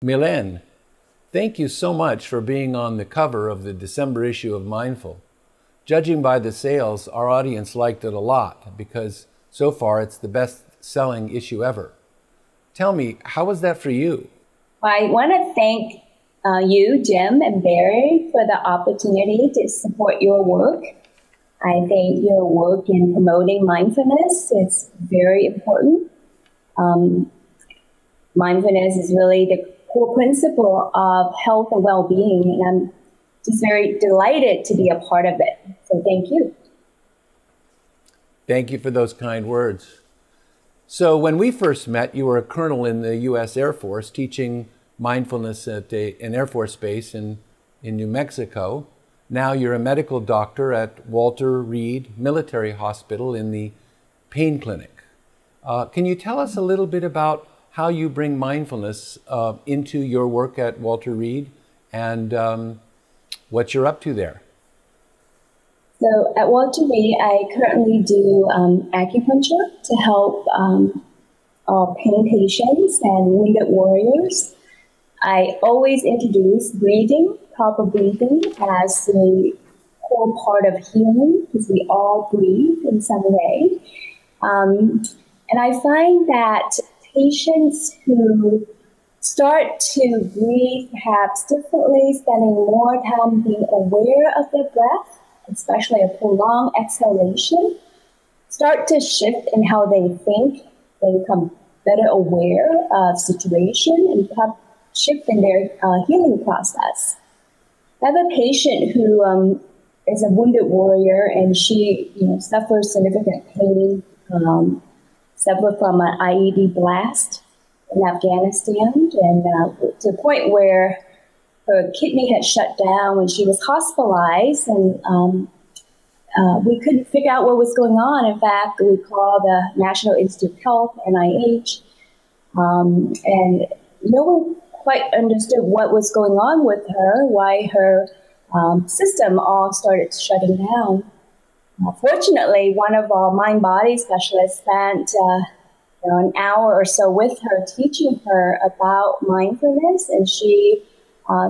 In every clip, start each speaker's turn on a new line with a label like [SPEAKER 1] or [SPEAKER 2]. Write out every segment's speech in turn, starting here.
[SPEAKER 1] Mylène, thank you so much for being on the cover of the December issue of Mindful. Judging by the sales, our audience liked it a lot because so far it's the best-selling issue ever. Tell me, how was that for you?
[SPEAKER 2] I want to thank you, Jim and Barry, for the opportunity to support your work. I think your work in promoting mindfulness is very important. Mindfulness is really the core principle of health and well-being, and I'm just very delighted to be a part of it. So thank you.
[SPEAKER 1] Thank you for those kind words. So when we first met, you were a colonel in the U.S. Air Force teaching mindfulness at an Air Force base in New Mexico. Now you're a medical doctor at Walter Reed Military Hospital in the pain clinic. Can you tell us a little bit about how you bring mindfulness into your work at Walter Reed and what you're up to there?
[SPEAKER 2] So at Walter Reed, I currently do acupuncture to help our pain patients and wounded warriors. I always introduce breathing, proper breathing, as the core part of healing, because we all breathe in some way. And I find that patients who start to breathe perhaps differently, spending more time being aware of their breath, especially a prolonged exhalation, start to shift in how they think. They become better aware of situation and shift in their healing process. I have a patient who is a wounded warrior, and she suffers significant pain, suffered from an IED blast in Afghanistan, and to the point where her kidney had shut down when she was hospitalized, and we couldn't figure out what was going on. In fact, we called the National Institute of Health, NIH, and no one quite understood what was going on with her, why her system all started shutting down. Fortunately, one of our mind-body specialists spent an hour or so with her, teaching her about mindfulness, and she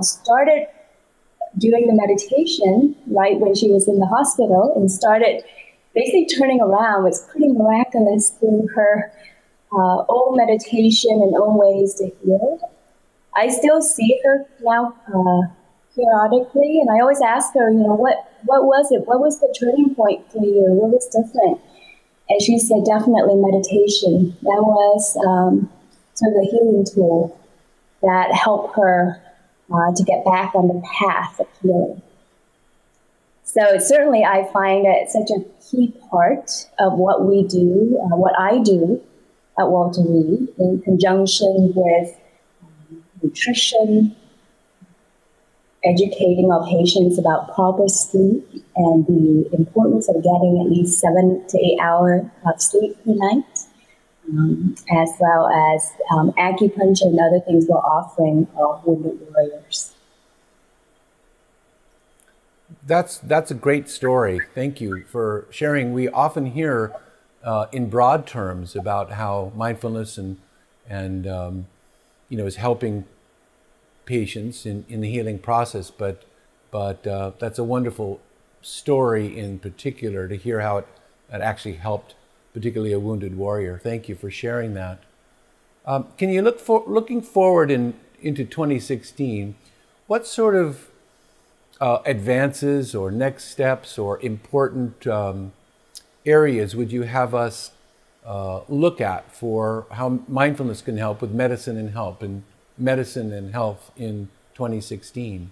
[SPEAKER 2] started doing the meditation right when she was in the hospital and started basically turning around. It was pretty miraculous through her own meditation and own ways to heal. I still see her now periodically, and I always ask her, what was it? What was the turning point for you? What was different? And she said, definitely meditation. That was sort of a healing tool that helped her to get back on the path of healing. So certainly I find it such a key part of what we do, what I do at Walter Reed, in conjunction with nutrition, educating our patients about proper sleep and the importance of getting at least 7 to 8 hours of sleep per night, as well as acupuncture and other things we're offering our wounded warriors.
[SPEAKER 1] That's a great story. Thank you for sharing. We often hear in broad terms about how mindfulness and is helping patients in the healing process, but that's a wonderful story in particular to hear how it actually helped, particularly a wounded warrior. Thank you for sharing that. Can you looking forward into 2016, what sort of advances or next steps or important areas would you have us look at for how mindfulness can help with medicine and health in 2016?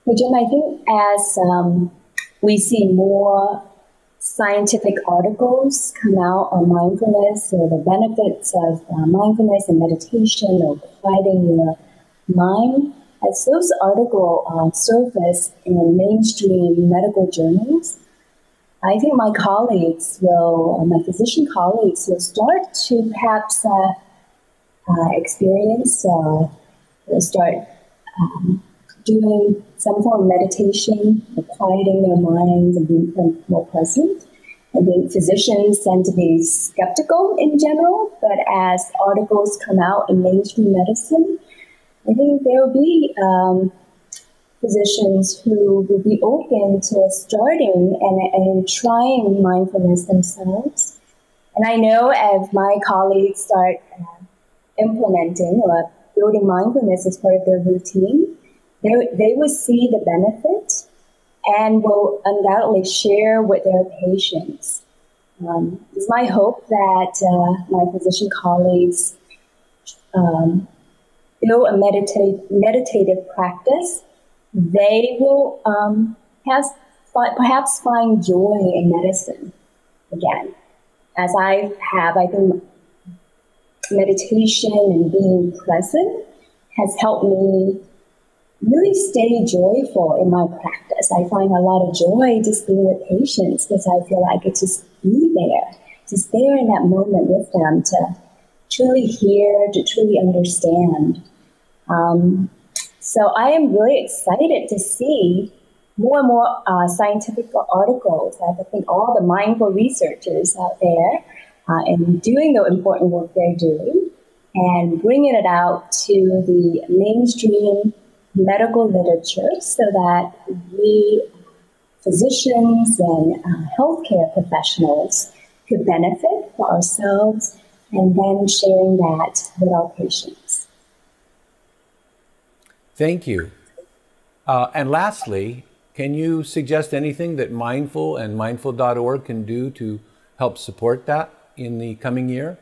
[SPEAKER 2] Well, Jim, I think as we see more scientific articles come out on mindfulness or the benefits of mindfulness and meditation or quieting your mind, as those articles surface in mainstream medical journals, I think my physician colleagues will start to perhaps start doing some form of meditation, quieting their minds and being more present. I think physicians tend to be skeptical in general, but as articles come out in mainstream medicine, I think there will be physicians who will be open to starting and trying mindfulness themselves. And I know as my colleagues start implementing or building mindfulness as part of their routine, they will see the benefit and will undoubtedly share with their patients. It's my hope that my physician colleagues build a meditative practice. They will perhaps find joy in medicine again. As I have, I think meditation and being present has helped me really stay joyful in my practice. I find a lot of joy just being with patients because I feel like I could just be there, just there in that moment with them to truly hear, to truly understand. So I am really excited to see more and more scientific articles. I think all the mindful researchers out there and doing the important work they're doing and bringing it out to the mainstream medical literature so that we physicians and healthcare professionals could benefit for ourselves and then sharing that with our patients.
[SPEAKER 1] Thank you. And lastly, can you suggest anything that Mindful and mindful.org can do to help support that in the coming year?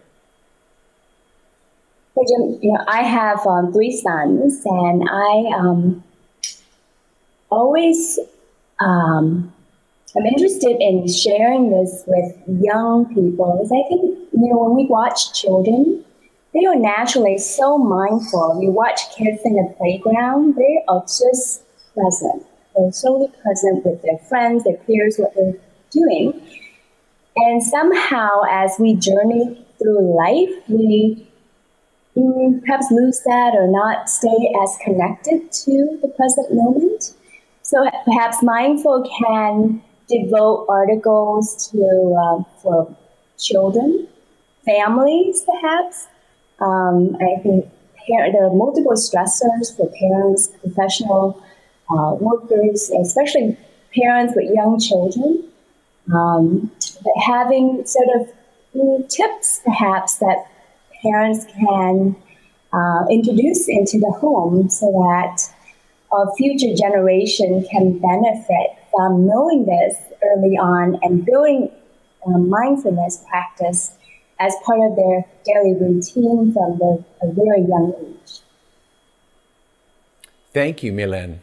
[SPEAKER 2] Well, Jim, I have 3 sons, and I always am interested in sharing this with young people. Because I think, when we watch children, they are naturally so mindful. You watch kids in the playground, they are just present. They're solely present with their friends, their peers, what they're doing. And somehow, as we journey through life, we perhaps lose that or not stay as connected to the present moment. So perhaps Mindful can devote articles to for children, families, perhaps. I think there are multiple stressors for parents, professional workers, especially parents with young children. But having sort of tips, perhaps, that parents can introduce into the home so that our future generation can benefit from knowing this early on and building mindfulness practice as part of their daily routine from a very young age.
[SPEAKER 1] Thank you, Mylène.